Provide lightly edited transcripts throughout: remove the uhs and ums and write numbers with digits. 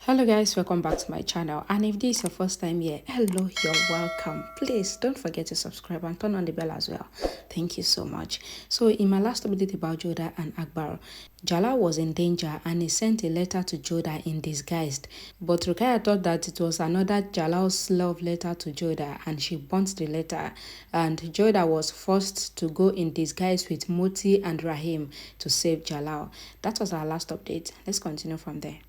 Hello guys, welcome back to my channel, and if this is your first time here, hello, you're welcome. Please don't forget to subscribe and turn on the bell as well. Thank you so much. So in my last update about Jodha and AKBAR, Jalal was in danger and he sent a letter to Jodha in disguise, but Rukaya thought that it was another Jalal's love letter to Jodha and she burnt the letter, and Jodha was forced to go in disguise with Moti and Rahim to save Jalal. That was our last update. Let's continue from there.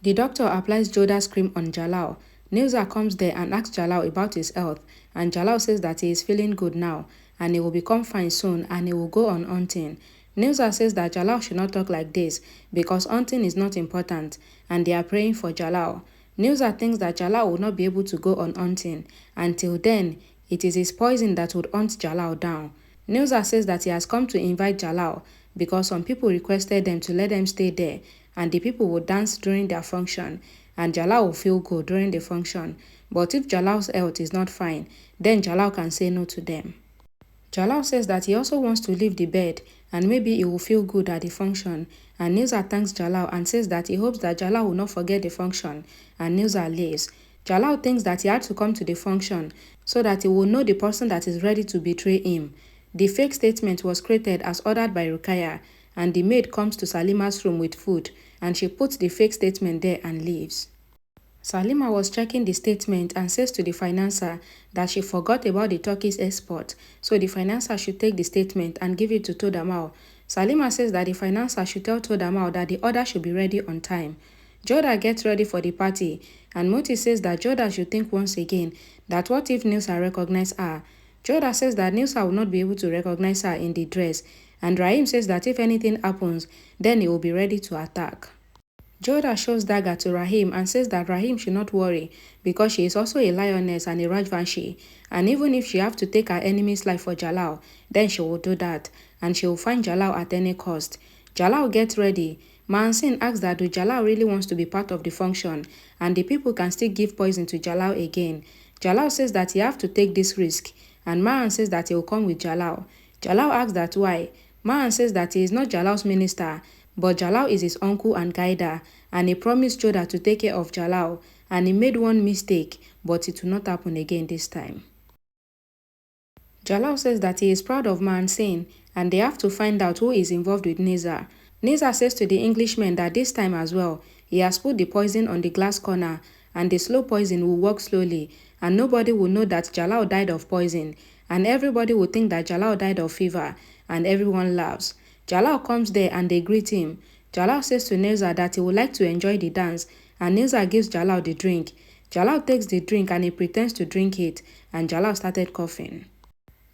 The doctor applies Jodha's cream on Jalal. Nilza comes there and asks Jalal about his health, and Jalal says that he is feeling good now and he will become fine soon and he will go on hunting. Nilza says that Jalal should not talk like this because hunting is not important and they are praying for Jalal. Nilza thinks that Jalal will not be able to go on hunting. Until then, it is his poison that would hunt Jalal down. Nilza says that he has come to invite Jalal because some people requested them to let them stay there, and the people will dance during their function, and Jalal will feel good during the function. But if Jalal's health is not fine, then Jalal can say no to them. Jalal says that he also wants to leave the bed and maybe he will feel good at the function, and Nilza thanks Jalal and says that he hopes that Jalal will not forget the function, and Nilza leaves. Jalal thinks that he had to come to the function so that he will know the person that is ready to betray him. The fake statement was created as ordered by Rukaya, and the maid comes to Salima's room with food and she puts the fake statement there and leaves. Salima was checking the statement and says to the financer that she forgot about the Turkish export, so the financer should take the statement and give it to Todamal. Salima says that the financer should tell Todamal that the order should be ready on time. Jodha gets ready for the party, and Moti says that Jodha should think once again that what if Nilsa recognizes her. Jodha says that Nilsa will not be able to recognize her in the dress, and Rahim says that if anything happens, then he will be ready to attack. Jodha shows dagger to Rahim and says that Rahim should not worry because she is also a lioness and a Rajvanshi, and even if she have to take her enemy's life for Jalal, then she will do that, and she will find Jalal at any cost. Jalal gets ready. Mansin asks that do Jalal really wants to be part of the function, and the people can still give poison to Jalal again. Jalal says that he have to take this risk, and Mahan says that he will come with Jalal. Jalal asks that why. Mahan says that he is not Jalal's minister, but Jalal is his uncle and guider, and he promised Jodha to take care of Jalal, and he made one mistake, but it will not happen again this time. Jalal says that he is proud of Mansin, and they have to find out who is involved with Nizar. Nizar says to the Englishman that this time as well, he has put the poison on the glass corner, and the slow poison will work slowly, and nobody will know that Jalal died of poison, and everybody will think that Jalal died of fever, and everyone laughs. Jalal comes there and they greet him. Jalal says to Nilza that he would like to enjoy the dance, and Nilza gives Jalal the drink. Jalal takes the drink and he pretends to drink it, and Jalal started coughing.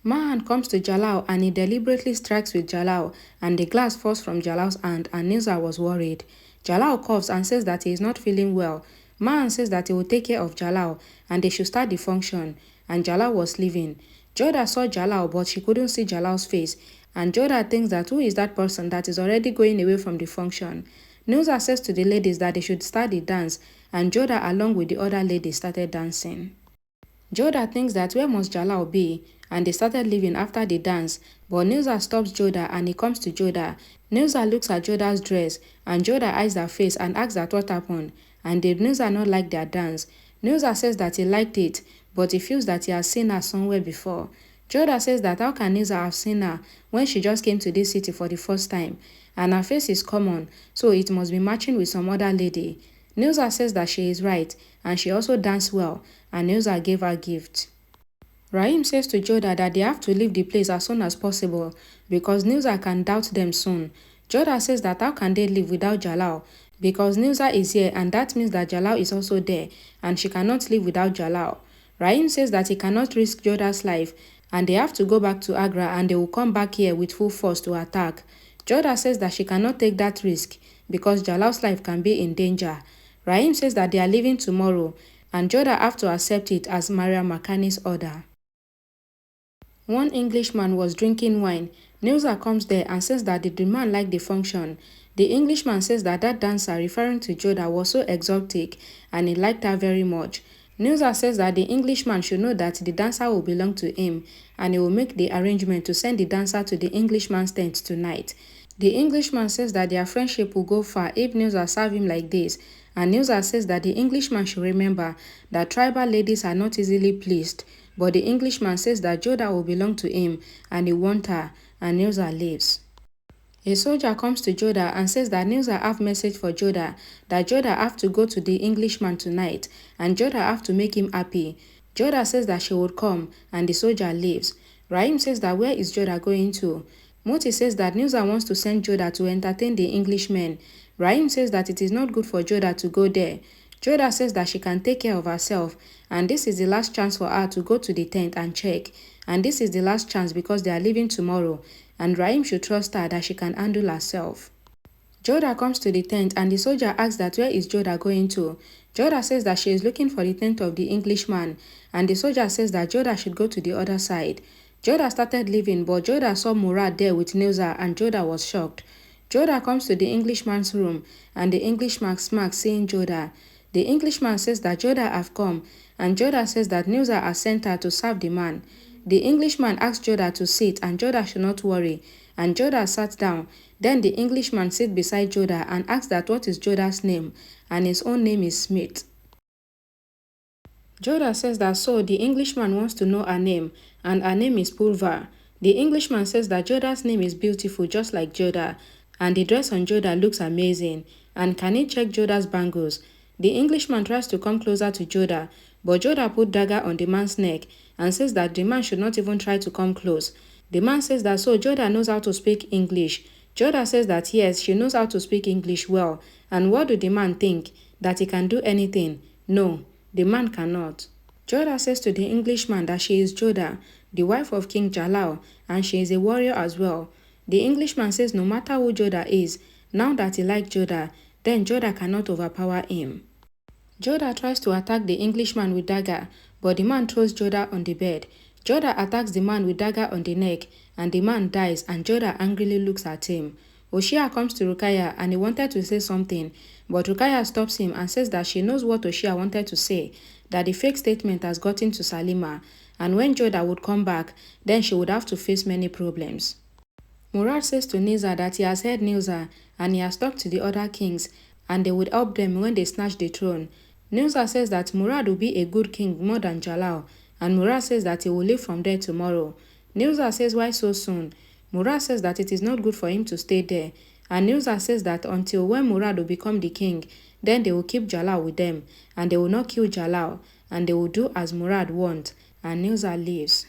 Mahan comes to Jalal and he deliberately strikes with Jalal, and the glass falls from Jalal's hand, and Nilza was worried. Jalal coughs and says that he is not feeling well. Mahan says that he will take care of Jalal and they should start the function, and Jalal was leaving. Jodha saw Jalal but she couldn't see Jalal's face, and Jodha thinks that who is that person that is already going away from the function. Nilza says to the ladies that they should start the dance, and Jodha along with the other ladies started dancing. Jodha thinks that where must Jalal be, and they started leaving after the dance, but Nilza stops Jodha and he comes to Jodha. Nilza looks at Jodha's dress, and Jodha eyes her face and asks that what happened, and did Nilza not like their dance. Nilza says that he liked it, but he feels that he has seen her somewhere before. Jodha says that how can Nilza have seen her when she just came to this city for the first time, and her face is common, so it must be matching with some other lady. Nilza says that she is right, and she also danced well, and Nilza gave her gift. Rahim says to Jodha that they have to leave the place as soon as possible because Nilza can doubt them soon. Jodha says that how can they leave without Jalal, because Nilza is here and that means that Jalal is also there and she cannot live without Jalal. Rahim says that he cannot risk Jodha's life and they have to go back to Agra and they will come back here with full force to attack. Jodha says that she cannot take that risk because Jalal's life can be in danger. Rahim says that they are leaving tomorrow and Jodha have to accept it as Maria Makani's order. One Englishman was drinking wine. Nilza comes there and says that the man liked the function. The Englishman says that dancer referring to Jodha was so exotic and he liked her very much. Nilza says that the Englishman should know that the dancer will belong to him and he will make the arrangement to send the dancer to the Englishman's tent tonight. The Englishman says that their friendship will go far if Nilsa serve him like this, and Nilsa says that the Englishman should remember that tribal ladies are not easily pleased, but the Englishman says that Jodha will belong to him and he wants her, and Nilsa leaves. A soldier comes to Jodha and says that Nilsa have message for Jodha, that Jodha have to go to the Englishman tonight, and Jodha have to make him happy. Jodha says that she would come, and the soldier leaves. Rahim says that where is Jodha going to? Moti says that Nilsa wants to send Jodha to entertain the Englishmen. Rahim says that it is not good for Jodha to go there. Jodha says that she can take care of herself, and this is the last chance for her to go to the tent and check. And this is the last chance because they are leaving tomorrow, and Rahim should trust her that she can handle herself. Jodha comes to the tent and the soldier asks that where is Jodha going to? Jodha says that she is looking for the tent of the Englishman, and the soldier says that Jodha should go to the other side. Jodha started leaving, but Jodha saw Murad there with Nilsa and Jodha was shocked. Jodha comes to the Englishman's room and the Englishman smirks seeing Jodha. The Englishman says that Jodha have come, and Jodha says that Nilsa has sent her to serve the man. The Englishman asks Jodha to sit and Jodha should not worry, and Jodha sat down. Then the Englishman sits beside Jodha and asks that what is Jodha's name, and his own name is Smith. Jodha says that so the Englishman wants to know her name, and her name is Pulvar. The Englishman says that Jodha's name is beautiful just like Jodha, and the dress on Jodha looks amazing, and can he check Jodha's bangles? The Englishman tries to come closer to Jodha, but Jodha put dagger on the man's neck and says that the man should not even try to come close. The man says that so Jodha knows how to speak English. Jodha says that yes, she knows how to speak English well, and what do the man think? That he can do anything? No, the man cannot. Jodha says to the Englishman that she is Jodha, the wife of King Jalal, and she is a warrior as well. The Englishman says no matter who Jodha is, now that he likes Jodha, then Jodha cannot overpower him. Jodha tries to attack the Englishman with dagger, but the man throws Jodha on the bed. Jodha attacks the man with dagger on the neck, and the man dies, and Jodha angrily looks at him. Oshia comes to Rukaya and he wanted to say something, but Rukaya stops him and says that she knows what Oshia wanted to say, that the fake statement has gotten to Salima, and when Jodha would come back, then she would have to face many problems. Murad says to Nilsa that he has heard Nilsa and he has talked to the other kings and they would help them when they snatch the throne. Nilsa says that Murad will be a good king more than Jalal, and Murad says that he will leave from there tomorrow. Nilsa says why so soon? Murad says that it is not good for him to stay there, and Nilsa says that until when Murad will become the king, then they will keep Jalal with them, and they will not kill Jalal, and they will do as Murad wants, and Nilsa leaves.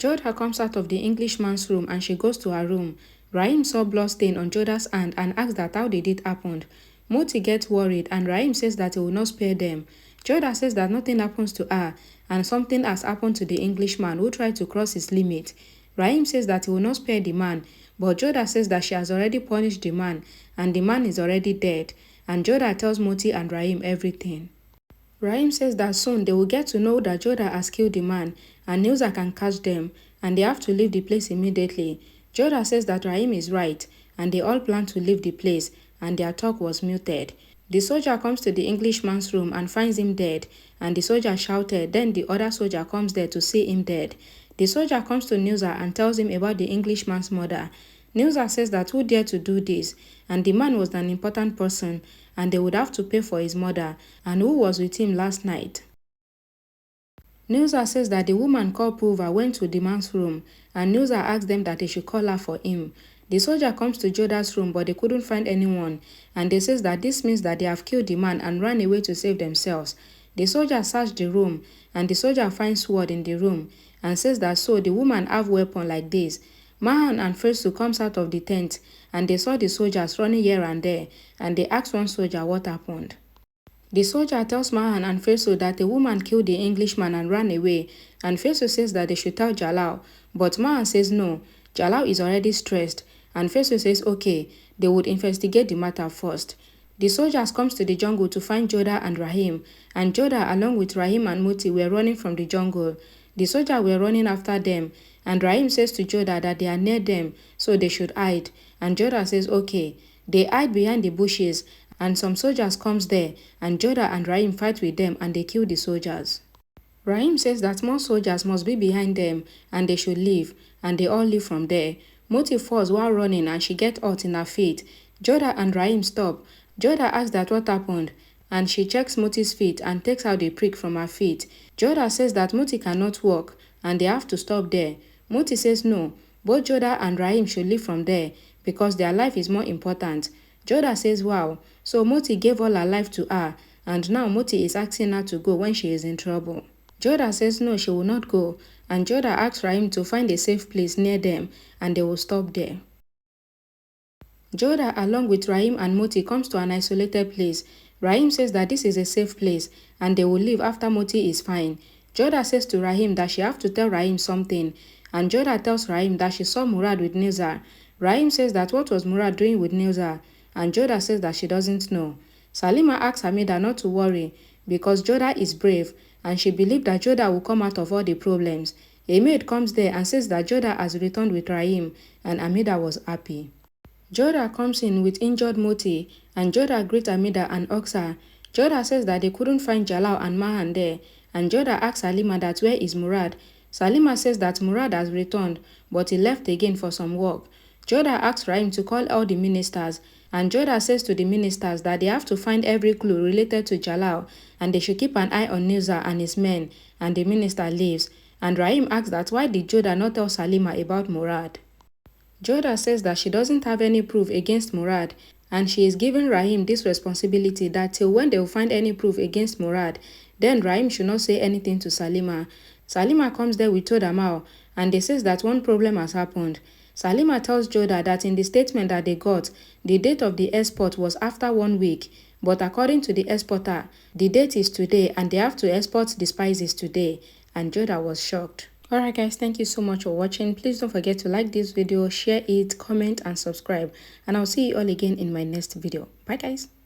Jodha comes out of the Englishman's room and she goes to her room. Rahim saw blood stain on Jodha's hand and asks that how did it happen. Moti gets worried and Rahim says that he will not spare them. Jodha says that nothing happens to her and something has happened to the Englishman who tried to cross his limit. Rahim says that he will not spare the man, but Jodha says that she has already punished the man and the man is already dead, and Jodha tells Moti and Rahim everything. Rahim says that soon they will get to know that Jodha has killed the man and Nilsa can catch them and they have to leave the place immediately. Jodha says that Rahim is right and they all plan to leave the place and their talk was muted. The soldier comes to the Englishman's room and finds him dead, and the soldier shouted, then the other soldier comes there to see him dead. The soldier comes to Nilsa and tells him about the Englishman's murder. Nilsa says that who dared to do this, and the man was an important person and they would have to pay for his murder, and who was with him last night. Nilsa says that the woman called Pulvar went to the man's room, and Nilsa asked them that they should call her for him. The soldier comes to Jodha's room but they couldn't find anyone, and they says that this means that they have killed the man and ran away to save themselves. The soldier searched the room and the soldier finds sword in the room and says that so the woman have weapon like this. Mahan and Fesu comes out of the tent and they saw the soldiers running here and there, and they asked one soldier what happened. The soldier tells Mahan and Fesu that the woman killed the Englishman and ran away, and Fesu says that they should tell Jalal, but Mahan says no, Jalal is already stressed, and Fesu says okay, they would investigate the matter first. The soldiers comes to the jungle to find Jodha and Rahim, and Jodha along with Rahim and Moti were running from the jungle. The soldiers were running after them, and Rahim says to Jodha that they are near them, so they should hide, and Jodha says okay. They hide behind the bushes, and some soldiers comes there, and Jodha and Rahim fight with them and they kill the soldiers. Rahim says that more soldiers must be behind them and they should leave, and they all leave from there. Moti falls while running and she gets hurt in her feet. Jodha and Rahim stop. Jodha asks that what happened, and she checks Moti's feet and takes out the prick from her feet. Jodha says that Moti cannot walk and they have to stop there. Moti says no, both Jodha and Rahim should leave from there because their life is more important. Jodha says wow, so Moti gave all her life to her and now Moti is asking her to go when she is in trouble. Jodha says no, she will not go, and Jodha asks Rahim to find a safe place near them and they will stop there. Jodha along with Rahim and Moti comes to an isolated place. Rahim says that this is a safe place and they will leave after Moti is fine. Jodha says to Rahim that she have to tell Rahim something, and Jodha tells Rahim that she saw Murad with Nizar. Rahim says that what was Murad doing with Nizar, and Jodha says that she doesn't know. Salima asks Hamida not to worry because Jodha is brave and she believed that Jodha will come out of all the problems. A maid comes there and says that Jodha has returned with Rahim, and Hamida was happy. Jodha comes in with injured Moti and Jodha greets Hamida and Oxa. Jodha says that they couldn't find Jalal and Mahan there, and Jodha asks Salima that where is Murad. Salima says that Murad has returned but he left again for some work. Jodha asks Rahim to call all the ministers, and Jodha says to the ministers that they have to find every clue related to Jalal and they should keep an eye on Nizar and his men, and the minister leaves. And Rahim asks that why did Jodha not tell Salima about Murad. Jodha says that she doesn't have any proof against Murad, and she is giving Rahim this responsibility that till when they will find any proof against Murad, then Rahim should not say anything to Salima. Salima comes there with Todamal, and they says that one problem has happened. Salima tells Jodha that in the statement that they got, the date of the export was after 1 week, but according to the exporter, the date is today and they have to export the spices today, and Jodha was shocked. Alright guys, thank you so much for watching. Please don't forget to like this video, share it, comment and subscribe. And I'll see you all again in my next video. Bye guys.